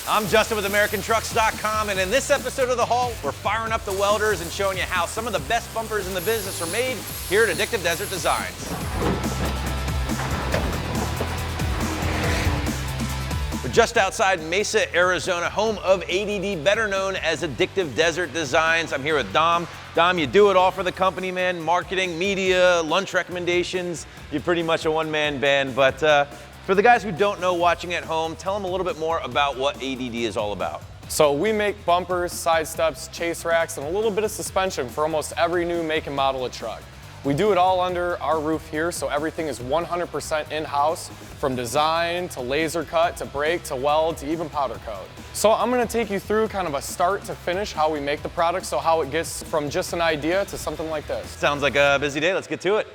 I'm Justin with AmericanTrucks.com, and in this episode of The Haul, we're firing up the welders and showing you how some of the best bumpers in the business are made here at Addictive Desert Designs. We're just outside Mesa, Arizona, home of ADD, better known as Addictive Desert Designs. I'm here with Dom. Dom, you do it all for the company, man. Marketing, media, lunch recommendations. You're pretty much a one-man band, but for the guys who don't know watching at home, tell them a little bit more about what ADD is all about. So we make bumpers, side steps, chase racks, and a little bit of suspension for almost every new make and model of truck. We do it all under our roof here, so everything is 100% in-house, from design to laser cut to brake to weld to even powder coat. So I'm going to take you through kind of a start to finish how we make the product, so how it gets from just an idea to something like this. Sounds like a busy day. Let's get to it.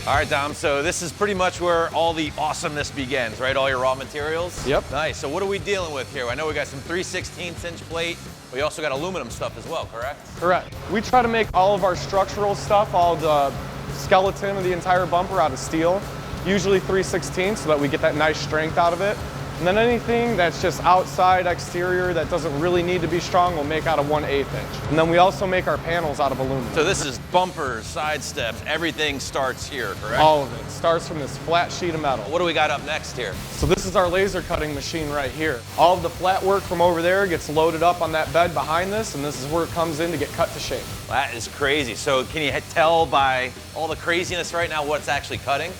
All right, Dom, so this is pretty much where all the awesomeness begins, right? All your raw materials? Yep. Nice. So what are we dealing with here? I know we got some 3/16 inch plate. We also got aluminum stuff as well, correct? Correct. We try to make all of our structural stuff, all the skeleton of the entire bumper out of steel, usually 3/16, so that we get that nice strength out of it. And then anything that's just outside, exterior, that doesn't really need to be strong, we'll make out of 1/8 inch. And then we also make our panels out of aluminum. So this is bumpers, side steps, everything starts here, correct? All of it starts from this flat sheet of metal. What do we got up next here? So this is our laser cutting machine right here. All of the flat work from over there gets loaded up on that bed behind this, and this is where it comes in to get cut to shape. That is crazy. So can you tell by all the craziness right now what it's actually cutting?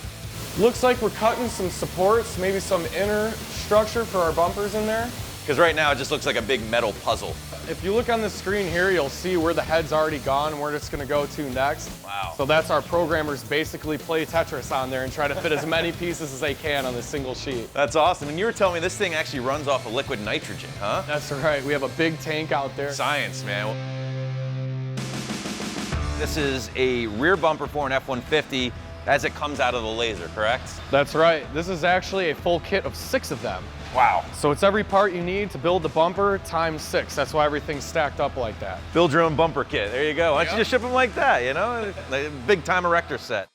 Looks like we're cutting some supports, maybe some inner structure for our bumpers in there. Because right now it just looks like a big metal puzzle. If you look on the screen here, you'll see where the head's already gone and where it's gonna go to next. Wow. So that's our programmers basically play Tetris on there and try to fit as many pieces as they can on this single sheet. That's awesome. And you were telling me this thing actually runs off of liquid nitrogen, huh? That's right, we have a big tank out there. Science, man. This is a rear bumper for an F-150 as it comes out of the laser, correct? That's right. This is actually a full kit of 6 of them. Wow. So it's every part you need to build the bumper times 6. That's why everything's stacked up like that. Build your own bumper kit. There you go. Why don't you just ship them like that, you know? Like a big time erector set.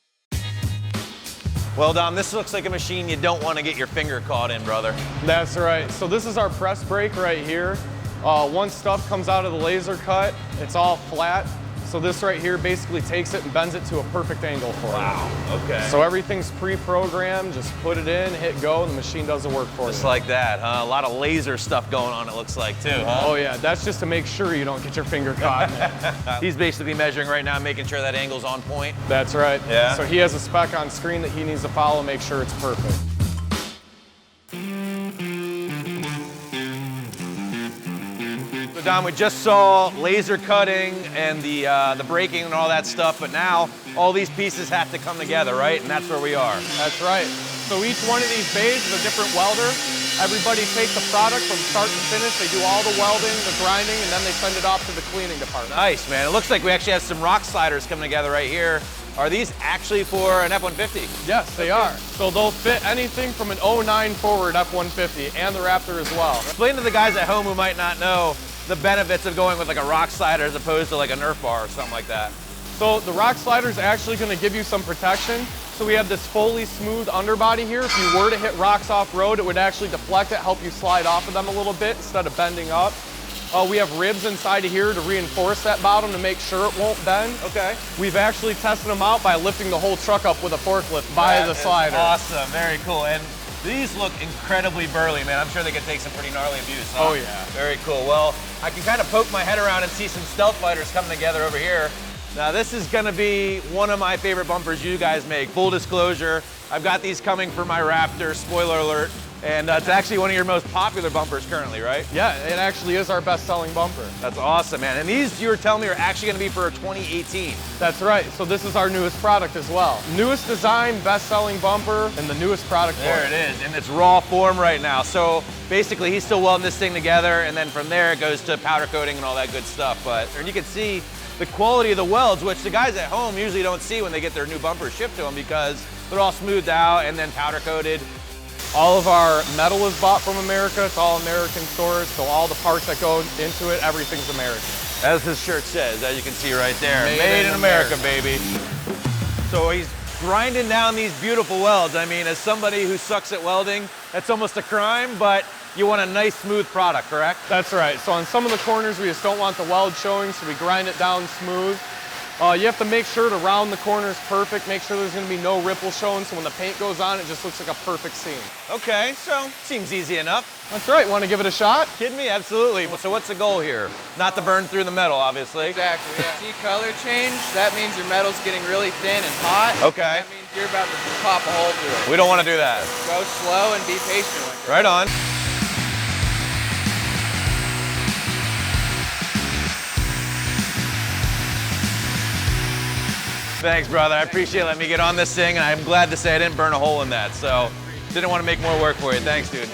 Well, Dom, this looks like a machine you don't want to get your finger caught in, brother. That's right. So this is our press brake right here. Once stuff comes out of the laser cut, it's all flat. So this right here basically takes it and bends it to a perfect angle for you. Wow, okay. So everything's pre-programmed, just put it in, hit go, and the machine does the work for you. Just like that, huh? A lot of laser stuff going on, it looks like, too, huh? Oh yeah, that's just to make sure you don't get your finger caught. He's basically measuring right now, making sure that angle's on point. That's right. Yeah. So he has a spec on screen that he needs to follow, make sure it's perfect. So Dom, we just saw laser cutting and the braking and all that stuff, but now all these pieces have to come together, right? And that's where we are. That's right. So each one of these bays is a different welder. Everybody takes the product from start to finish. They do all the welding, the grinding, and then they send it off to the cleaning department. Nice, man. It looks like we actually have some rock sliders coming together right here. Are these actually for an F-150? Yes, they are. So they'll fit anything from an 09 forward F-150 and the Raptor as well. Explain to the guys at home who might not know the benefits of going with like a rock slider as opposed to like a Nerf bar or something like that. So the rock slider is actually going to give you some protection. So we have this fully smooth underbody here. If you were to hit rocks off-road, it would actually deflect it, help you slide off of them a little bit instead of bending up. We have ribs inside of here to reinforce that bottom to make sure it won't bend. Okay. We've actually tested them out by lifting the whole truck up with a forklift by the slider. Awesome, very cool. And these look incredibly burly, man. I'm sure they could take some pretty gnarly abuse, huh? Oh yeah. Very cool. Well, I can kind of poke my head around and see some stealth fighters coming together over here. Now this is gonna be one of my favorite bumpers you guys make. Full disclosure, I've got these coming for my Raptor, spoiler alert. And it's actually one of your most popular bumpers currently, right? Yeah, it actually is our best-selling bumper. That's awesome, man. And these, you were telling me, are actually gonna be for 2018. That's right, so this is our newest product as well. Newest design, best-selling bumper, and the newest product for There it is, in its raw form right now. So basically, he's still welding this thing together, and then from there, it goes to powder coating and all that good stuff. And you can see the quality of the welds, which the guys at home usually don't see when they get their new bumpers shipped to them because they're all smoothed out and then powder coated. All of our metal is bought from America. It's all American sourced, so all the parts that go into it, everything's American. As his shirt says, as you can see right there, Made in America, baby. So he's grinding down these beautiful welds. I mean, as somebody who sucks at welding, that's almost a crime, but you want a nice, smooth product, correct? That's right. So on some of the corners, we just don't want the weld showing, so we grind it down smooth. You have to make sure to round the corners perfect, make sure there's gonna be no ripple showing, so when the paint goes on, it just looks like a perfect seam. Okay, so seems easy enough. That's right, wanna give it a shot? Kidding me? Absolutely. So what's the goal here? Not to burn through the metal, obviously. Exactly, yeah. See color change? That means your metal's getting really thin and hot. Okay. That means you're about to pop a hole through it. We don't want to do that. Go slow and be patient with it. Right on. Thanks, brother. I appreciate letting me get on this thing, and I'm glad to say I didn't burn a hole in that, so didn't want to make more work for you. Thanks, dude.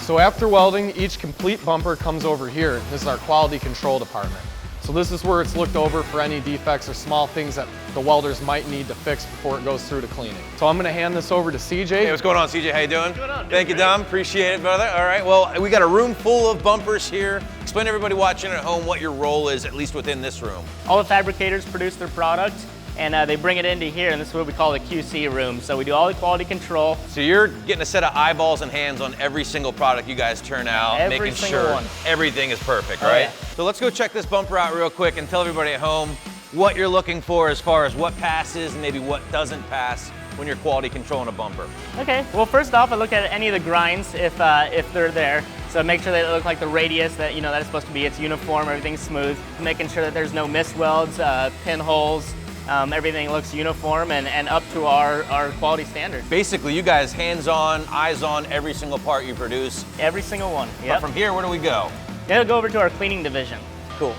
So after welding, each complete bumper comes over here. This is our quality control department. So this is where it's looked over for any defects or small things that the welders might need to fix before it goes through to cleaning. So I'm gonna hand this over to CJ. Hey, what's going on, CJ? How you doing? Thank you, Dom. Appreciate it, brother. All right, well, we got a room full of bumpers here. Explain to everybody watching at home what your role is, at least within this room. All the fabricators produce their product, and they bring it into here, and this is what we call the QC room. So we do all the quality control. So you're getting a set of eyeballs and hands on every single product you guys turn out, Every making single sure one. everything is perfect, Oh, right? yeah. So let's go check this bumper out real quick and tell everybody at home what you're looking for as far as what passes and maybe what doesn't pass when you're quality controlling a bumper. Okay, well first off, I look at any of the grinds if they're there. So make sure that it looks like the radius that, that it's supposed to be. It's uniform, everything's smooth. Making sure that there's no miss welds, pinholes, everything looks uniform and up to our quality standard. Basically, you guys hands-on, eyes-on every single part you produce. Every single one, But yep. from here, where do we go? It'll go over to our cleaning division. Cool.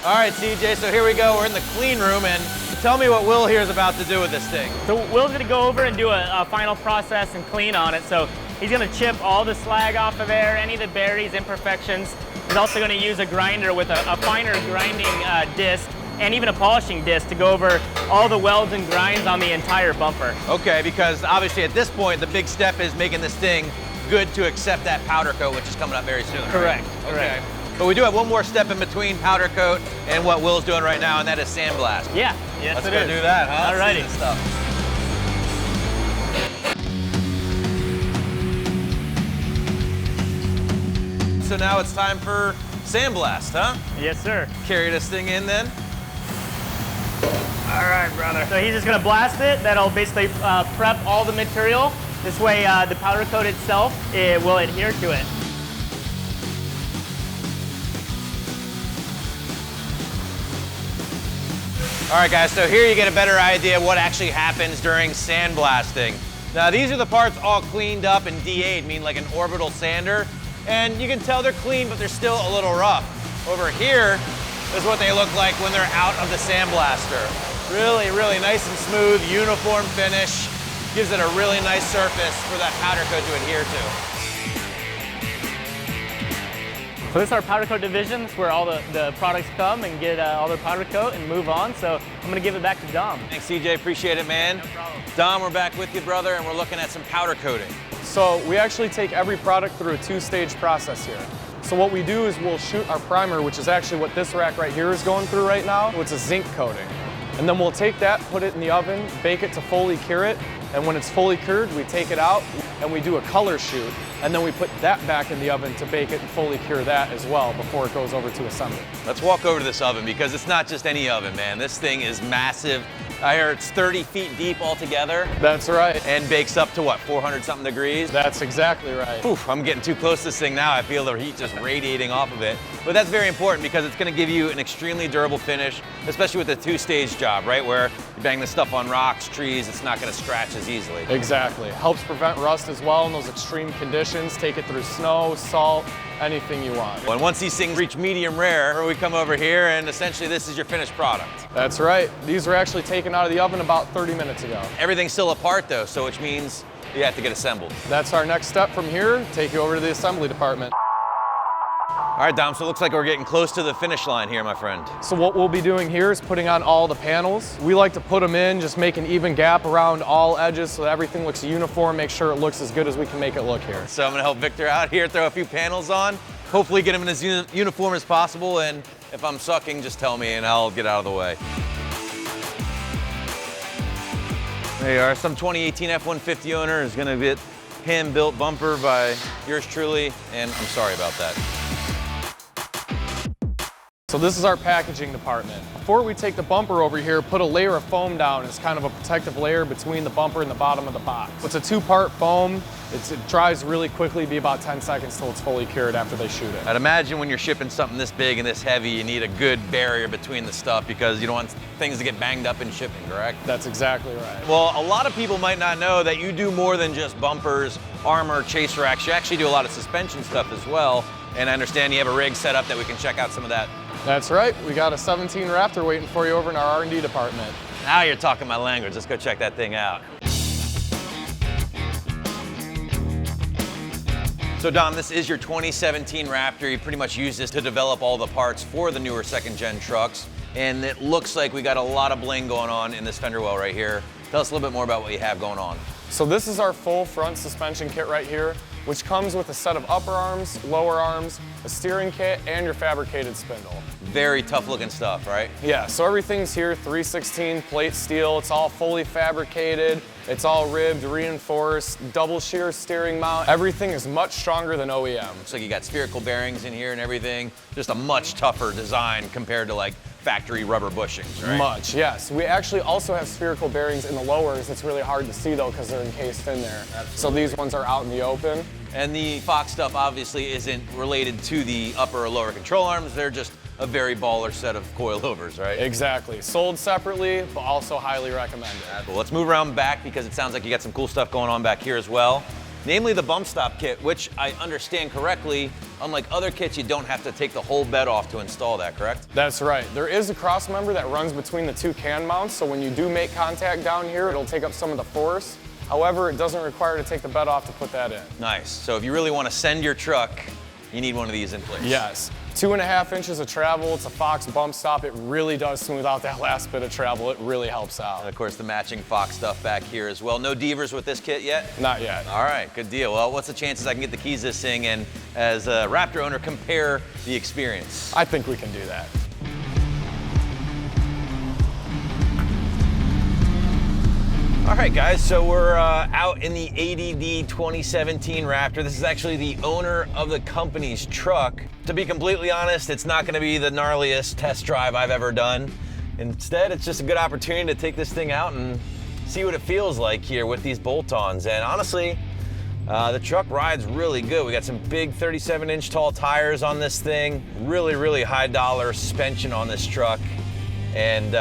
All right, CJ, so here we go. We're in the clean room, and tell me what Will here is about to do with this thing. So Will's gonna go over and do a final process and clean on it. So he's gonna chip all the slag off of there, any of the berries, imperfections. He's also gonna use a grinder with a finer grinding disc and even a polishing disc to go over all the welds and grinds on the entire bumper. Okay, because obviously at this point, the big step is making this thing good to accept that powder coat, which is coming up very soon. Correct, Right? correct. Okay. But we do have one more step in between powder coat and what Will's doing right now, and that is sandblast. Yeah, yes Let's it go is. do that, huh? Alrighty. Let's see this stuff. So now it's time for sandblast, huh? Yes, sir. Carry this thing in then. All right, brother. So he's just gonna blast it. That'll basically prep all the material. This way the powder coat itself will adhere to it. All right, guys, so here you get a better idea of what actually happens during sandblasting. Now, these are the parts all cleaned up and DA'd, meaning like an orbital sander. And you can tell they're clean, but they're still a little rough. Over here is what they look like when they're out of the sandblaster. Really, really nice and smooth, uniform finish. Gives it a really nice surface for that powder coat to adhere to. So this is our powder coat division. This is where all the products come and get all their powder coat and move on. So I'm gonna give it back to Dom. Thanks, CJ, appreciate it, man. No problem. Dom, we're back with you, brother, and we're looking at some powder coating. So we actually take every product through a two-stage process here. So what we do is we'll shoot our primer, which is actually what this rack right here is going through right now, which is zinc coating. And then we'll take that, put it in the oven, bake it to fully cure it, and when it's fully cured, we take it out and we do a color shoot, and then we put that back in the oven to bake it and fully cure that as well before it goes over to assembly. Let's walk over to this oven because it's not just any oven, man. This thing is massive. I heard it's 30 feet deep altogether That's right. and bakes up to what, 400 something degrees? That's exactly right. Oof, I'm getting too close to this thing now. I feel the heat just radiating off of it. But that's very important because it's gonna give you an extremely durable finish, especially with a two-stage job, right? Where you bang this stuff on rocks, trees, it's not gonna scratch as easily. Exactly. Helps prevent rust as well in those extreme conditions. Take it through snow, salt, anything you want. And once these things reach medium rare, we come over here and essentially this is your finished product. That's right. These were actually taken out of the oven about 30 minutes ago. Everything's still apart though, so which means you have to get assembled. That's our next step from here. Take you over to the assembly department. All right, Dom, so it looks like we're getting close to the finish line here, my friend. So what we'll be doing here is putting on all the panels. We like to put them in, just make an even gap around all edges so that everything looks uniform, make sure it looks as good as we can make it look here. So I'm gonna help Victor out here, throw a few panels on, hopefully get him in as uniform as possible, and if I'm sucking, just tell me and I'll get out of the way. There you are. Some 2018 F-150 owner is gonna get hand-built bumper by yours truly, and I'm sorry about that. So this is our packaging department. Before we take the bumper over here, put a layer of foam down as kind of a protective layer between the bumper and the bottom of the box. It's a 2-part foam. It dries really quickly, be about 10 seconds till it's fully cured after they shoot it. I'd imagine when you're shipping something this big and this heavy, you need a good barrier between the stuff because you don't want things to get banged up in shipping, correct? That's exactly right. Well, a lot of people might not know that you do more than just bumpers, armor, chase racks. You actually do a lot of suspension stuff as well. And I understand you have a rig set up that we can check out some of that. That's right. We got a 17 Raptor waiting for you over in our R&D department. Now you're talking my language. Let's go check that thing out. So Dom, this is your 2017 Raptor. You pretty much use this to develop all the parts for the newer second-gen trucks. And it looks like we got a lot of bling going on in this fender well right here. Tell us a little bit more about what you have going on. So this is our full front suspension kit right here, which comes with a set of upper arms, lower arms, a steering kit, and your fabricated spindle. Very tough looking stuff, right? Yeah, so everything's here, 316 plate steel. It's all fully fabricated. It's all ribbed, reinforced, double shear steering mount. Everything is much stronger than OEM. Looks like you got spherical bearings in here and everything. Just a much tougher design compared to like factory rubber bushings, right? Much, yes. We actually also have spherical bearings in the lowers. It's really hard to see though because they're encased in there. Absolutely. So these ones are out in the open. And the Fox stuff obviously isn't related to the upper or lower control arms. They're just a very baller set of coilovers, right? Exactly. Sold separately, but also highly recommended. Well, let's move around back because it sounds like you got some cool stuff going on back here as well. Namely the bump stop kit, which I understand correctly, unlike other kits, you don't have to take the whole bed off to install that, correct? That's right. There is a cross member that runs between the two can mounts, so when you do make contact down here, it'll take up some of the force. However, it doesn't require to take the bed off to put that in. Nice. So if you really want to send your truck, you need one of these in place. Yes. 2.5 inches of travel. It's a Fox bump stop. It really does smooth out that last bit of travel. It really helps out. And of course, the matching Fox stuff back here as well. No Devers with this kit yet? Not yet. All right, good deal. Well, what's the chances I can get the keys to this thing and, as a Raptor owner, compare the experience? I think we can do that. All right, guys, so we're out in the ADD 2017 Raptor. This is actually the owner of the company's truck. To be completely honest, it's not gonna be the gnarliest test drive I've ever done. Instead, it's just a good opportunity to take this thing out and see what it feels like here with these bolt-ons. And honestly, the truck rides really good. We got some big 37-inch tall tires on this thing. Really, really high dollar suspension on this truck. And,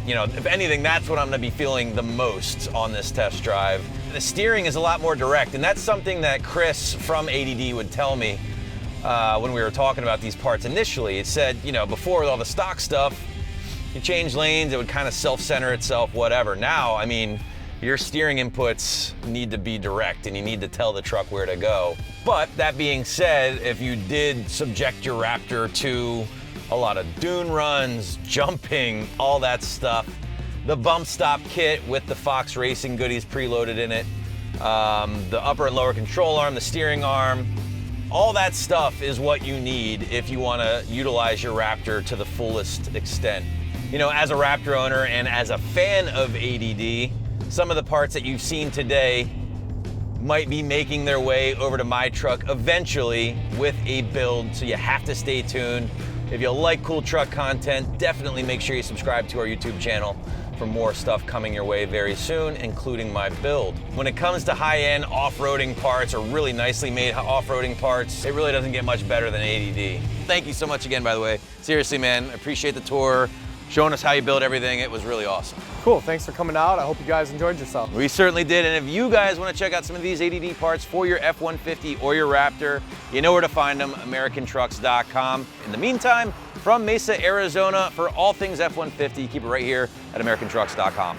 you know, if anything, that's what I'm gonna be feeling the most on this test drive. The steering is a lot more direct, and that's something that Chris from ADD would tell me when we were talking about these parts initially. It said, you know, before with all the stock stuff, you change lanes, it would kind of self-center itself, whatever. Now, I mean, your steering inputs need to be direct, and you need to tell the truck where to go. But that being said, if you did subject your Raptor to a lot of dune runs, jumping, all that stuff. The bump stop kit with the Fox Racing goodies preloaded in it, the upper and lower control arm, the steering arm, all that stuff is what you need if you want to utilize your Raptor to the fullest extent. You know, as a Raptor owner and as a fan of ADD, some of the parts that you've seen today might be making their way over to my truck eventually with a build, so you have to stay tuned. If you like cool truck content, definitely make sure you subscribe to our YouTube channel for more stuff coming your way very soon, including my build. When it comes to high-end off-roading parts or really nicely made off-roading parts, it really doesn't get much better than ADD. Thank you so much again, by the way. Seriously, man, I appreciate the tour, showing us how you build everything. It was really awesome. Cool, thanks for coming out. I hope you guys enjoyed yourself. We certainly did, and if you guys want to check out some of these ADD parts for your F-150 or your Raptor, you know where to find them, AmericanTrucks.com. In the meantime, from Mesa, Arizona, for all things F-150, keep it right here at AmericanTrucks.com.